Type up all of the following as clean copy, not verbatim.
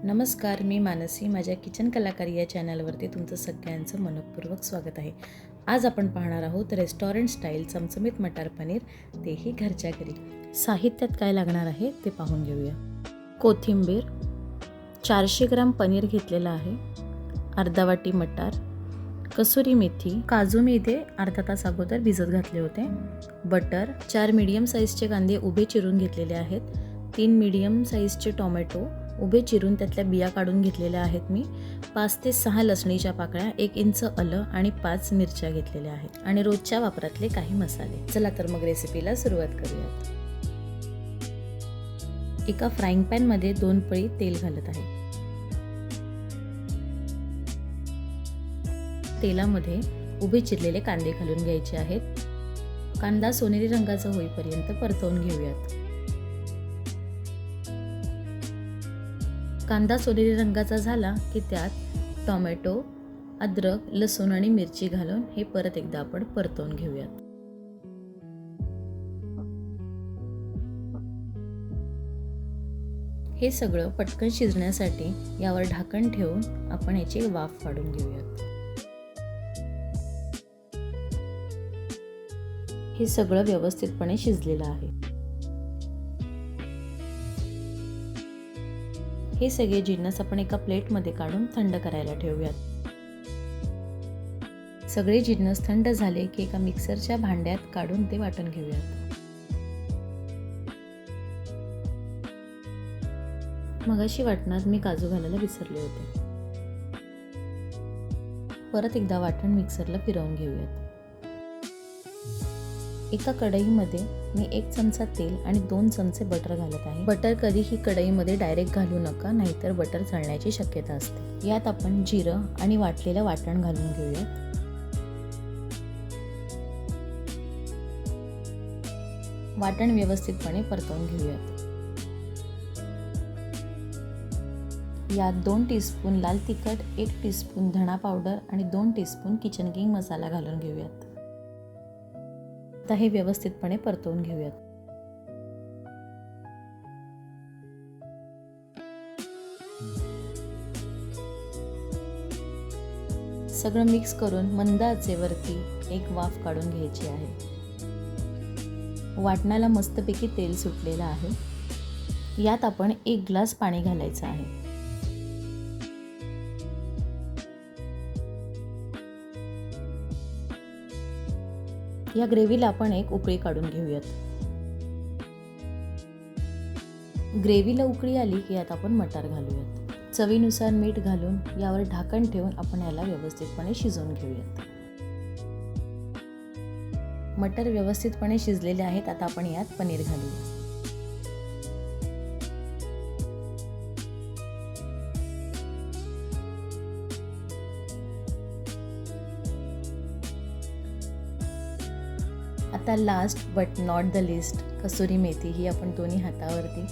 नमस्कार, मी मानसी. माझ्या किचन कलाकारी या चॅनलवरती तुमचं सगळ्यांचं मनपूर्वक स्वागत आहे. आज आपण पाहणार आहोत रेस्टॉरंट स्टाईल चमचमीत मटार पनीर, तेही घरच्या घरी. साहित्यात काय लागणार आहे ते पाहून घेऊया. कोथिंबीर, 400 ग्राम पनीर घेतलेलं आहे, अर्धा वाटी मटार, कसुरी मेथी, काजू मी इथे अर्धा तास अगोदर भिजत घातले होते, बटर, 4 मीडियम साईजचे कांदे उभे चिरून घेतलेले आहेत, 3 मीडियम साईजचे टोमॅटो उभे चिरून त्यातल्या बिया काढून घेतलेल्या आहेत मी, 5 ते 6 लसणीच्या पाकळ्या, 1 इंच आलं आणि 5 मिरच्या घेतलेल्या आहेत आणि रोजच्या वापरातले काही मसाले. चला तर मग रेसिपीला सुरुवात करूयात. एका फ्राईंग पॅन मध्ये 2 पळी तेल घालत आहे. तेलामध्ये उभे चिरलेले कांदे घालून घ्यायचे आहेत. कांदा सोनेरी रंगाचा होईपर्यंत परतवून घेऊयात. कांदा सोनेरी रंगाचा झाला की त्यात टोमॅटो, अद्रक, लसूण आणि मिरची घालून हे परत एकदा आपण परतवून घेऊयात. हे सगळं पटकन शिजण्यासाठी यावर ढाकण ठेवून आपण याची वाफ काढून घेऊयात. हे सगळं व्यवस्थितपणे शिजलेलं आहे. हे सगळे जिन्नस आपण एका प्लेटमध्ये काढून थंड करायला ठेवूयात. सगळे जिन्नस थंड झाले की एका मिक्सरच्या भांड्यात काढून ते वाटून घेऊयात. मगाशी वाटणात मी काजू घालायला विसरले होते. परत एकदा वाटण मिक्सरला फिरवून घेऊयात. एका कढईमध्ये मी 1 चमचा तेल आणि 2 चमचे बटर घालत आहे. बटर कधीही कढईमध्ये डायरेक्ट घालू नका, नाहीतर बटर जळण्याची शक्यता असते. यात आपण जिरं आणि वाटलेलं वाटण घालून घेऊयात. वाटण व्यवस्थितपणे परतवून घेऊयात. यात 2 टीस्पून लाल तिखट, 1 टीस्पून धणा पावडर आणि 2 टीस्पून किचन किंग मसाला घालून घेऊयात. आता हे व्यवस्थितपणे परतवून घेऊयात. सगळं मिक्स करून मंद आचेवरती एक वाफ काढून घ्यायची आहे. वाटणाला मस्तपैकी तेल सुटलेलं आहे. यात आपण 1 ग्लास पाणी घालायचं आहे. या ग्रेव्हीला आपण एक उकळी काढून घेऊयात. ग्रेव्हीला उकळी आली की यात आपण मटार घालूयात. चवीनुसार मीठ घालून यावर ढाकण ठेवून आपण याला व्यवस्थितपणे शिजवून घेऊयात. मटार व्यवस्थितपणे शिजलेले आहेत. आता आपण यात पनीर घालूया. आता last but not the list, kasuri methi ही आपण दोन्ही हातावरती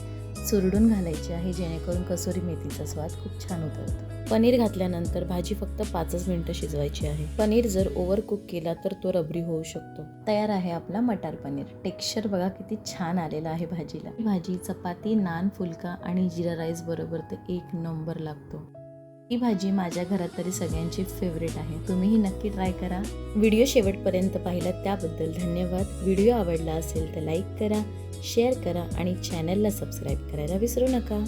चुरडून घालायची आहे, जेणेकरून कसुरी मेथीचा स्वाद खूप छान उतरतो. पनीर घातल्यानंतर भाजी फक्त 5 मिनिटं शिजवायची आहे. पनीर जर ओव्हर कुक केला तर तो रबरी होऊ शकतो. तयार आहे आपला मटार पनीर. टेक्स्चर बघा किती छान आलेला आहे भाजीला. ही भाजी चपाती, नान, फुलका आणि जिरा राईस बरोबर तर 1 नंबर लागतो. ही भाजी माझ्या घरात तरी सगळ्यांची फेवरेट आहे. तुम्हीही नक्की ट्राय करा. व्हिडिओ शेवटपर्यंत पाहिला त्याबद्दल धन्यवाद. व्हिडिओ आवडला असेल तर लाईक करा, शेअर करा आणि चॅनलला सबस्क्राईब करायला विसरू नका.